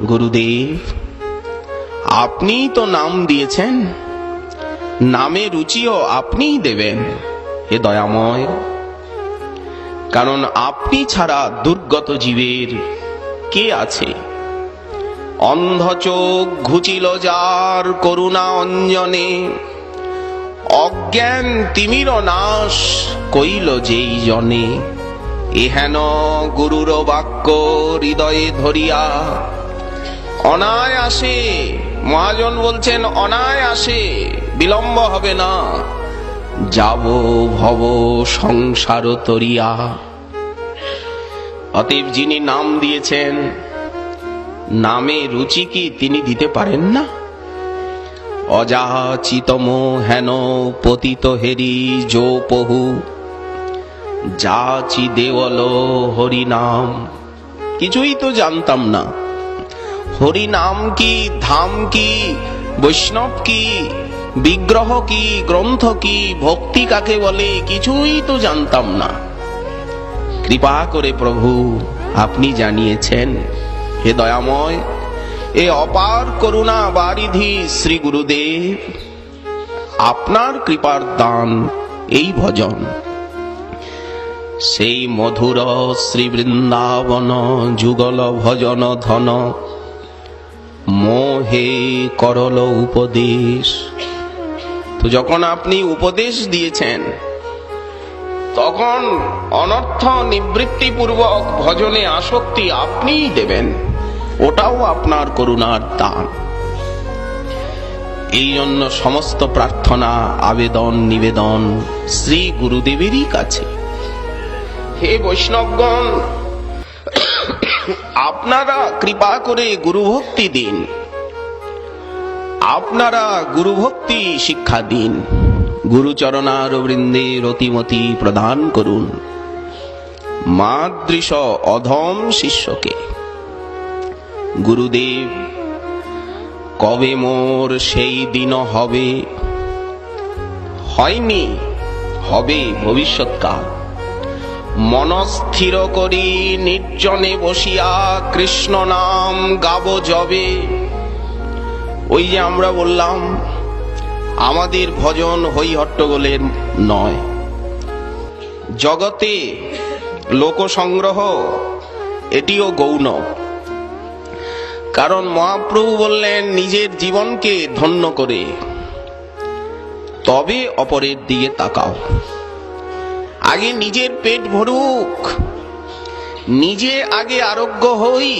গুরুদেব, আপনি তো নাম দিয়েছেন, নামে রুচিও আপনিই দেবেন হে দয়াময়। কারণ আপনি ছাড়া দুর্গত জীবের কে আছে? অন্ধ চোখ ঘুচিল যার করুণা অঞ্জনে, অজ্ঞান তিমির নাশ কইল যেই জনে। এহেন গুরুর বাক্য হৃদয়ে ধরিয়া অনায়াসে, মহাজন বলছেন অনায়াসে, বিলম্ব হবে না, যাব ভব সংসার তরিয়া। অতএব যিনি নাম দিয়েছেন, নামে রুচি কি তিনি দিতে পারেন না? অযাচিতম হেন পতিত হেরি যো পহু, যাচি দেওল হরি নাম। কিছুই তো জানতাম না, হরি নাম কি, ধাম কি, বৈষ্ণব কি, বিগ্রহ কি, গ্রন্থ কি, ভক্তি কাকে বলে, কিছুই তো জানতাম না। কৃপা করে প্রভু আপনি জানিয়েছেন হে দয়াময়। এ অপার করুণা বারিধি শ্রী গুরুদেব, আপনার কৃপার দান এই ভজন। সেই মধুর শ্রী বৃন্দাবন যুগল ভজন ধন, মোহে করল উপদেশ। তো যখন আপনি উপদেশ দিয়েছেন, তখন অনর্থ নিবৃত্তি পূর্বক ভজনে আসক্তি আপনিই দেবেন, ওটাও আপনার করুণার দান। এই জন্য সমস্ত প্রার্থনা, আবেদন, নিবেদন শ্রী গুরুদেবেরই কাছে। হে বৈষ্ণবগণ, আপনারা কৃপা করে গুরুভক্তি দিন, আপনারা গুরুভক্তি শিক্ষা দিন, গুরুচরণার বৃন্দে রতিমতি প্রদান করুন মাদৃশ অধম শিষ্যকে। গুরুদেব, কবে মোর সেই দিন হবে? হয়নি, হবে ভবিষ্যৎকাল। মনস্থির করি নির্জনে বসিয়া কৃষ্ণ নাম গাব যবে। ওই যে আমরা বললাম, আমাদের ভজন হই হট্টগোলের নয়, জগতে লোকসংগ্রহ এটিও গৌণ। কারণ মহাপ্রভু বললেন, নিজের জীবনকে ধন্য করে তবে অপরের দিকে তাকাও। আগে নিজের পেট ভরুক, নিজে আগে আরোগ্য হই।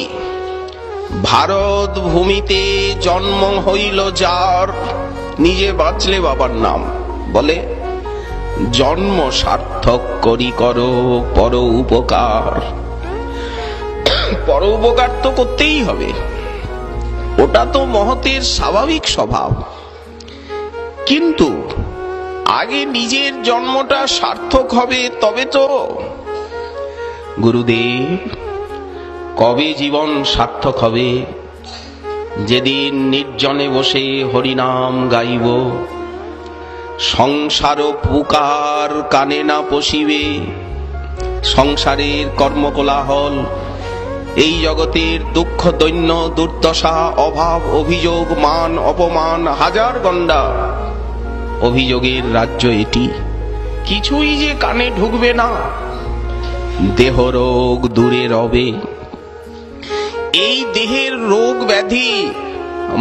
ভারত ভূমিতে জন্ম হইল যার, নিজে বাঁচলে বাবার নাম বলে। জন্ম সার্থক করি করো পর উপকার। পর উপকার তো করতেই হবে, ওটা তো মহতের স্বাভাবিক স্বভাব। কিন্তু আগে নিজের জন্মটা সার্থক হবে, তবে তো। গুরুদেব, কবে জীবন সার্থক হবে? যেদিন নির্জনে বসে হরিনাম গাইব, সংসার পুকার কানে না পশিবে। সংসারের কর্মকোলাহল, এই জগতের দুঃখ দৈন্য দুর্দশা, অভাব অভিযোগ, মান অপমান, হাজার গণ্ডা অভিযোগের রাজ্য এটি। কিছুই যে কানে ঢুকবে না। দেহ রোগ দূরে রবে। এই দেহের রোগ ব্যাধি,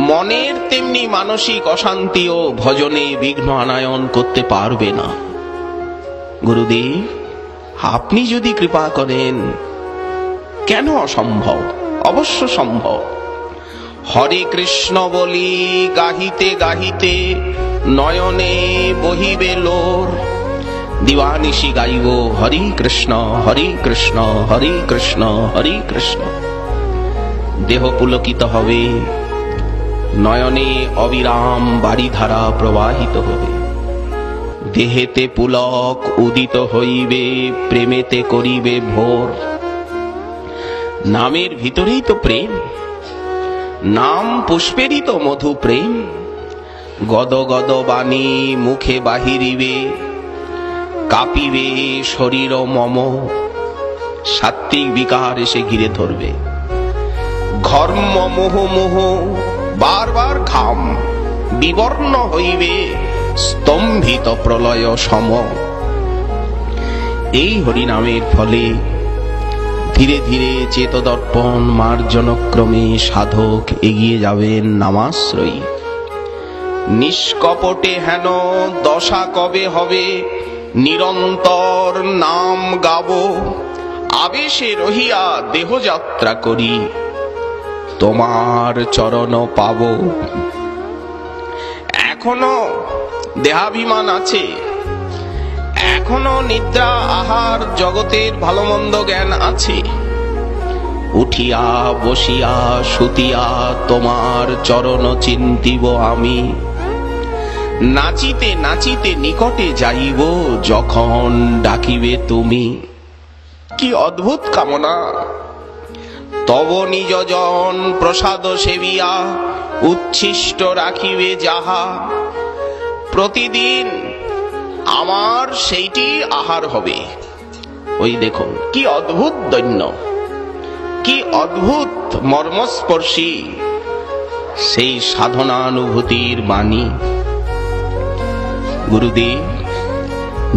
মনের তেমনি মানসিক অশান্তিও ভজনে বিঘ্ন আনায়ন করতে পারবে না। গুরুদেব, আপনি যদি কৃপা করেন, কেন অসম্ভব? অবশ্য সম্ভব। হরে কৃষ্ণ বলি গাহিতে গাহিতে নয়নে বহিবে লোর। দিবানিশি গাইব হরি কৃষ্ণ হরি কৃষ্ণ হরি কৃষ্ণ হরি কৃষ্ণ। দেহ পুলকিত হবে, নয়নে অবিরাম বারিধারা প্রবাহিত হবে। দেহেতে পুলক উদিত হইবে, প্রেমেতে করিবে ভোর। নামের ভিতরেই তো প্রেম, নাম পুষ্পেরই তো মধু প্রেম। গদ গদ বাণী মুখে বাহিরিবে, কাঁপিবে শরীর মম। সাত্ত্বিক বিকার এসে ঘিরে ধরবে। ঘর্ম মোহ মোহ বারবার ঘাম বিবর্ণ হইবে স্তম্ভিত প্রলয় সম। এই হরিনামের ফলে ধীরে ধীরে চেতদর্পণ মার্জনক্রমে সাধক এগিয়ে যাবেন নামাশ্রয়ী। নিষ্কপটে হেন দশা কবে হবে, নিরন্তর নাম গাব, আবেশে রহিয়া দেহযাত্রা করি, তোমার চরণ পাব। এখনো দেহাভিমান আছে, এখনো নিদ্রা আহার জগতের ভালো মন্দ জ্ঞান আছে। উঠিয়া বসিয়া শুতিয়া তোমার চরণ চিন্তিব আমি, নাচিতে নাচিতে নিকটে যাইব যখন ডাকিবে তুমি। কি অদ্ভুত কামনা! তব নিজ জন প্রসাদ সেবিয়া উচ্ছিষ্ট রাখিবে যাহা, প্রতিদিন আমার সেইটি আহার হবে। ওই দেখুন কি অদ্ভুত দৈন্য, কি অদ্ভুত মর্মস্পর্শী সেই সাধনানুভূতির বাণী। গুরুদেব,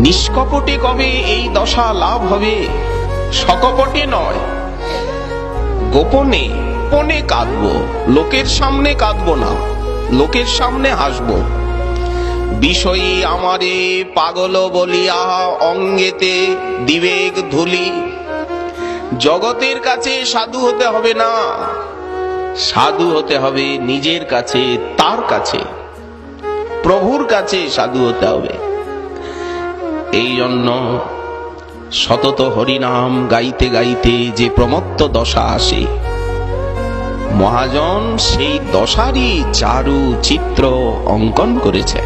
নিষ্কপটে কবে এই দশা লাভ হবে? সকপটে নয়, গোপনে পনে কাঁদবো, লোকের সামনে কাঁদবো না, লোকের সামনে হাসবো। বিষয়ী আমারে পাগল বলিয়া অঙ্গেতে দিবেগ ধুলি। জগতের কাছে সাধু হতে হবে না, সাধু হতে হবে নিজের কাছে, তার কাছে, প্রভুর কাছে সাধু হতে হবে। এই জন্য সতত হরিনাম গাইতে গাইতে যে প্রমত্ত দশা আসে, মহাজন সেই দশারই চারু চিত্র অঙ্কন করেছে।